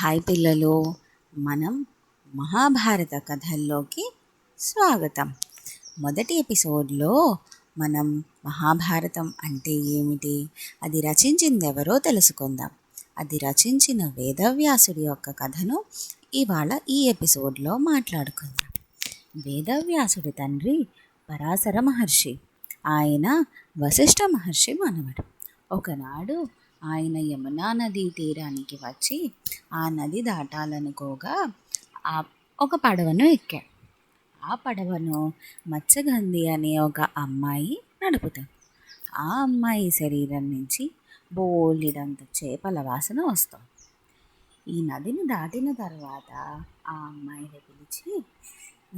Hi పిల్లలు, మనం మహాభారత కథల్లోకి స్వాగతం. మొదటి ఎపిసోడ్లో మనం మహాభారతం అంటే ఏమిటి, అది రచించింది ఎవరో తెలుసుకుందాం. అది రచించిన వేదవ్యాసుడి యొక్క కథను ఇవాళ ఈ ఎపిసోడ్లో మాట్లాడుకుందాం. వేదవ్యాసుడి తండ్రి పరాశర మహర్షి. ఆయన వశిష్ఠ మహర్షి మనవడు. ఒకనాడు ఆయన యమునా నదీ తీరానికి వచ్చి ఆ నది దాటాలనుకోగా ఒక పడవను ఎక్కాడు. ఆ పడవను మత్స్యగంధి అనే ఒక అమ్మాయి నడుపుతాడు. ఆ అమ్మాయి శరీరం నుంచి బోలెడంత చేపల వాసన వస్తుంది. ఈ నదిని దాటిన తర్వాత ఆ అమ్మాయిని పిలిచి,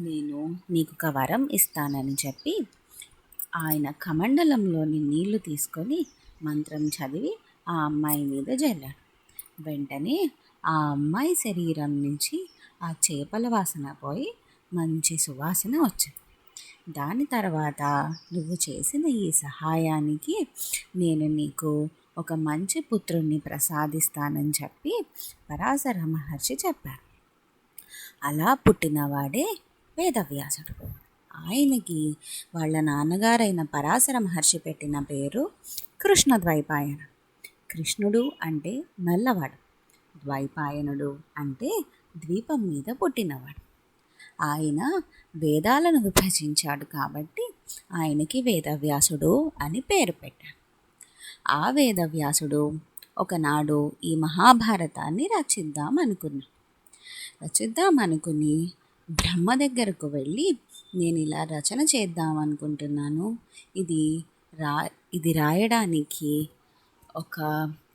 నేను నీకు ఒక వరం ఇస్తానని చెప్పి ఆయన కమండలంలోని నీళ్లు తీసుకొని మంత్రం చదివి ఆ అమ్మాయి మీద జల్లాడు. వెంటనే ఆ అమ్మాయి శరీరం నుంచి ఆ చేపల వాసన పోయి మంచి సువాసన వచ్చింది. దాని తర్వాత నువ్వు చేసిన ఈ సహాయానికి నేను నీకు ఒక మంచి పుత్రుణ్ణి ప్రసాదిస్తానని చెప్పి పరాశర మహర్షి చెప్పారు. అలా పుట్టినవాడే వేదవ్యాసుడు. ఆయనకి వాళ్ళ నాన్నగారైన పరాశర మహర్షి పెట్టిన పేరు కృష్ణద్వైపాయన. కృష్ణుడు అంటే నల్లవాడు, ద్వైపాయనుడు అంటే ద్వీపం మీద పుట్టినవాడు. ఆయన వేదాలను విభజించాడు కాబట్టి ఆయనకి వేదవ్యాసుడు అని పేరు పెట్టాడు. ఆ వేదవ్యాసుడు ఒకనాడు ఈ మహాభారతాన్ని రచిద్దామనుకుని బ్రహ్మ దగ్గరకు వెళ్ళి, నేను ఇలా రచన చేద్దాం అనుకుంటున్నాను, ఇది రాయడానికి ఒక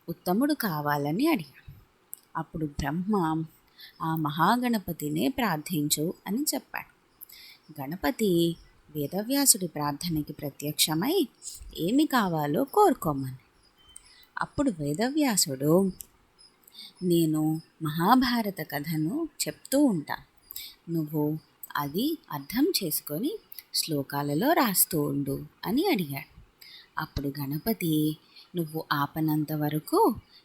ఉత్తముడు కావాలని అడిగాడు. అప్పుడు బ్రహ్మ ఆ మహాగణపతినే ప్రార్థించు అని చెప్పాడు. గణపతి వేదవ్యాసుడి ప్రార్థనకి ప్రత్యక్షమై ఏమి కావాలో కోరుకోమని. అప్పుడు వేదవ్యాసుడు, నేను మహాభారత కథను చెప్తూ ఉంటాను, నువ్వు అది అర్థం చేసుకొని శ్లోకాలలో రాస్తూ ఉండు అని అడిగాడు. అప్పుడు గణపతి, నువ్వు ఆపనంత వరకు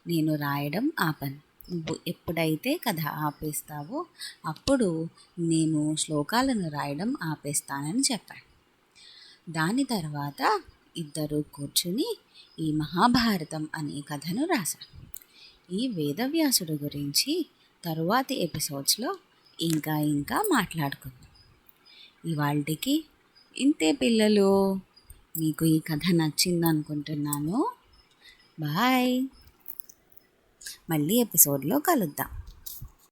నేను రాయడం ఆపను. నువ్వు ఎప్పుడైతే కథ ఆపేస్తావో అప్పుడు నేను శ్లోకాలను రాయడం ఆపేస్తానని చెప్పాడు. దాని తర్వాత ఇద్దరు కూర్చుని ఈ మహాభారతం అనే కథను రాశారు. ఈ వేదవ్యాసుడు గురించి తరువాతి ఎపిసోడ్స్లో ఇంకా మాట్లాడుకుందాం. ఇవాళకి ఇంతే పిల్లలు. మీకు ఈ కథ నచ్చింది అనుకుంటున్నాను. బాయ్. మళ్ళీ ఎపిసోడ్లో కలుద్దాం.